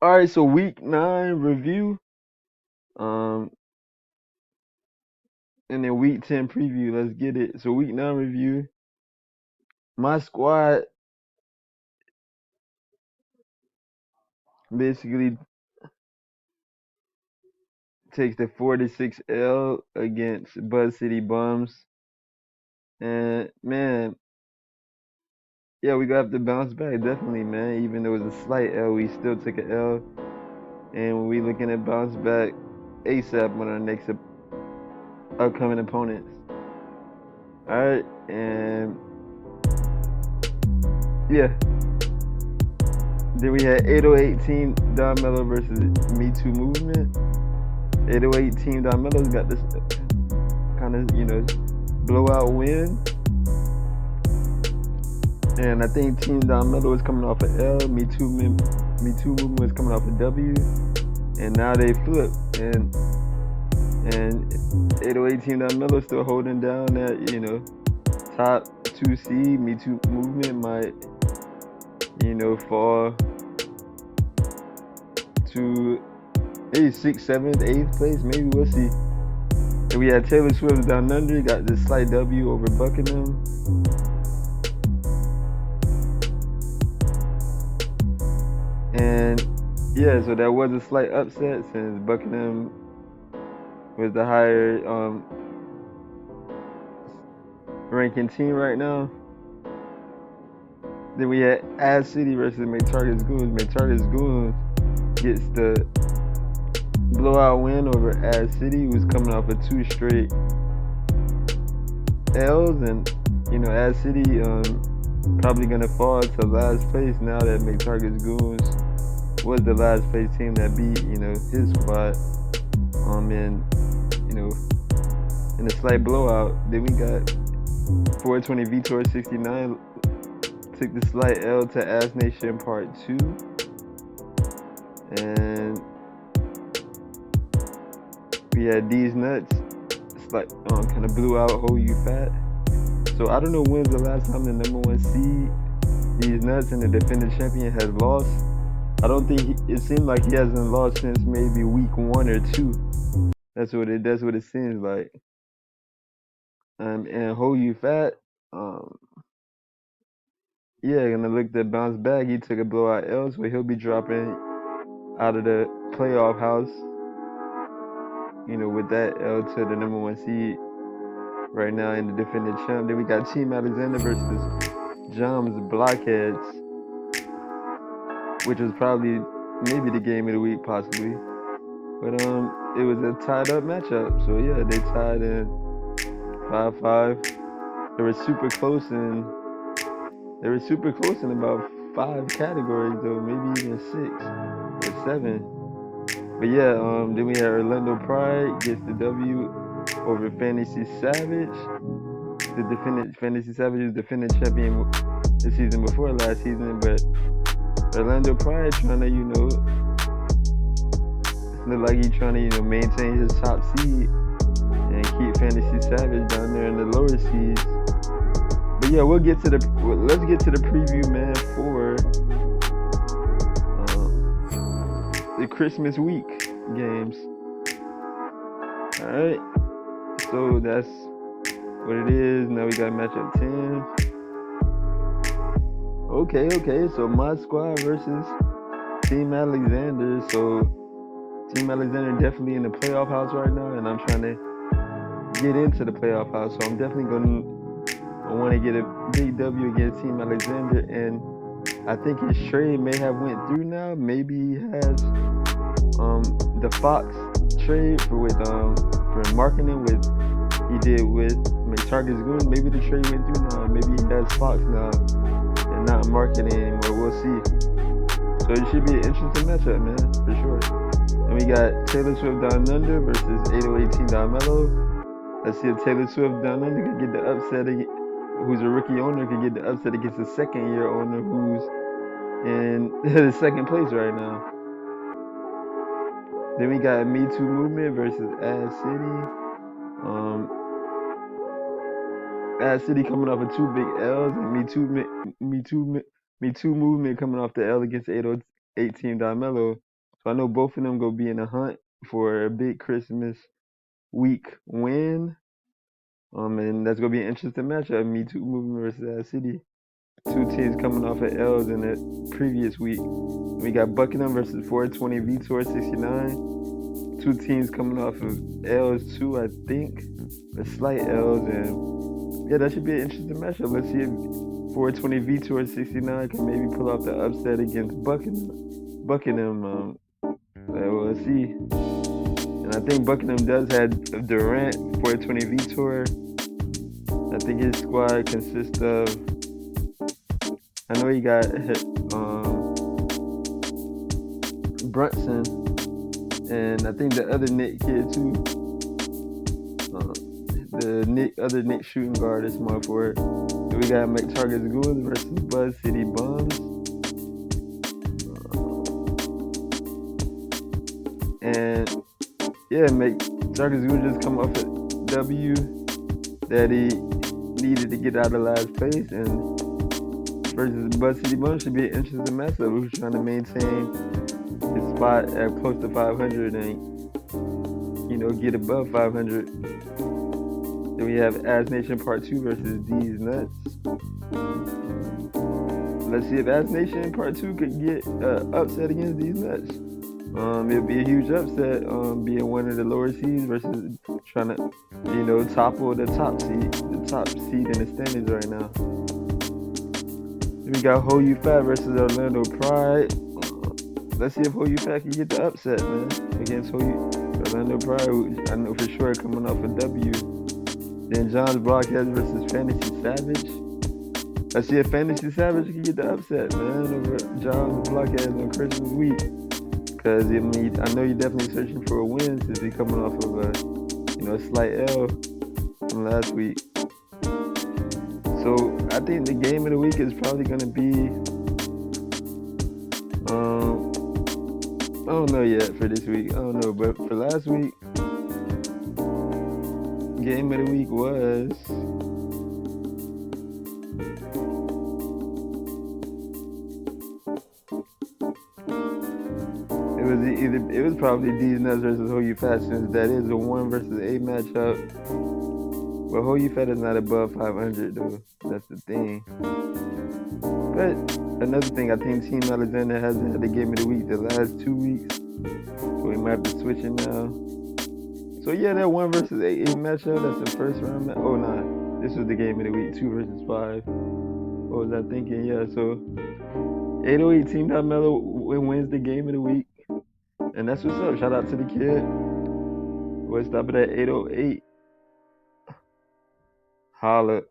All right, so week 9 review, um, and then week 10 preview. Let's get it. So week 9 review. My squad basically takes the 4-6 L against Buzz City Bums, and man, yeah, we got to bounce back definitely, man. Even though it was a slight L, we still took an L, and when we looking at bounce back ASAP on our next upcoming opponents. All right, and yeah. Then we had 808 Team Don Mello versus Me Too Movement. 808 Team Don Mello's got this kind of, blowout win. And I think Team Don Mello is coming off an L. Me Too Movement is coming off a W. And now they flip. And 808 Team Don Mello still holding down that, top 2 seed. Me Too Movement might, fall to 8th, 6th, 7th, 8th place. Maybe we'll see. And we had Taylor Swift down under, got this slight W over Buckingham. And yeah, so that was a slight upset since Buckingham was the higher ranking team right now. Then we had Ad City versus McTarget's Goons. McTarget's Goons gets the blowout win over Ad City, who's coming off of 2 straight L's, and Ad City probably gonna fall to last place now that McTarget's Goons was the last place team that beat his squad in a slight blowout. Then we got 420 Vitor 69 took the slight L to Ass Nation Part 2, and we had These Nuts slight kind of blew out Hold You Fat. So I don't know when's the last time the number 1 seed These Nuts and the defending champion has lost. I don't think it seemed like he hasn't lost since maybe week 1 or 2. That's what it seems like. And Hold You Fat, yeah, gonna look to bounce back. He took a blowout L, so he'll be dropping out of the playoff house, with that L to the number 1 seed right now in the defending champ. Then we got Team Alexander versus John's Blockheads, which was probably maybe the game of the week, possibly. But it was a tied up matchup. So yeah, they tied in 5-5. They were super close in about 5 categories though, maybe even 6 or 7. But yeah, then we had Orlando Pride gets the W over Fantasy Savage. Fantasy Savage is defending champion the season before last season, but Orlando Pride trying to, look like he's trying to, maintain his top seed and keep Fantasy Savage down there in the lower seeds. But yeah, let's get to the preview, man, for the Christmas week games. All right, so that's what it is. Now we got matchup 10. Okay. So my squad versus Team Alexander. So Team Alexander definitely in the playoff house right now, and I'm trying to get into the playoff house. So I'm definitely I want to get a big W against Team Alexander, and I think his trade may have went through now. Maybe he has the Fox trade for marketing he did with McTarget's Goons. Maybe the trade went through now. Maybe he has Fox now and not marketing anymore. We'll see. So it should be an interesting matchup, man, for sure. And we got Taylor Swift Down Under versus 808 Team Don Mello. Let's see if Taylor Swift Down Under can get the upset, who's a rookie owner, can get the upset against the second-year owner who's in the second place right now. Then we got Me Too Movement versus Ad City. Ad City coming off of 2 big L's, and Me Too Movement coming off the L against 808 Team Don Mello. So I know both of them gonna be in the hunt for a big Christmas week win. And that's gonna be an interesting matchup. Me Too Movement versus City. Two teams coming off of L's in the previous week. We got Buckingham versus 420 Vitor 69. Two teams coming off of L's too, I think. A slight L's, and yeah, that should be an interesting matchup. Let's see if 420 Vitor 69 can maybe pull off the upset against Buckingham. We'll see. And I think Buckingham does have Durant, 420 Vitor. I think his squad consists of. I know he got Brunson, and I think the other Nick kid too. The other Nick shooting guard is small forward. So we got McTarget's Ghouls versus Buzz City Bums. And yeah, McTarget's Ghouls just come off a W that he needed to get out of last place, and versus Buzz City Bums should be an interesting matchup. Who's trying to maintain his spot at close to 500 and get above 500. Then we have As Nation Part 2 versus D's Nuts. Let's see if As Nation Part 2 could get upset against D's Nuts. It'll be a huge upset, being one of the lower seeds versus trying to, topple the top seed in the standings right now. Then we got Ho You Fat versus Orlando Pride. Let's see if Ho You Fat can get the upset, man, against Orlando Pride, who I know for sure coming off a W. Then John's Blockheads versus Fantasy Savage. Let's see if Fantasy Savage can get the upset, man, over John's Blockheads on Christmas week. Because I know you're definitely searching for a win since he's coming off of a slight L from last week. So I think the game of the week is probably gonna be I don't know yet for this week. I don't know, but for last week, game of the week was it was probably D's Nuts versus Ho You Fat, since that is a 1 versus 8 matchup. But Ho You Fat is not above 500 though. That's the thing. But another thing, I think Team Alexander hasn't had the game of the week the last 2 weeks, so we might have to switch it now. So yeah, that 1 versus 8 matchup, that's the first round. Oh nah, this was the game of the week, 2 versus 5. What was I thinking? Yeah, so 808 Team Mello wins the game of the week, and that's what's up. Shout out to the kid. We'll stop it at 808. Holla.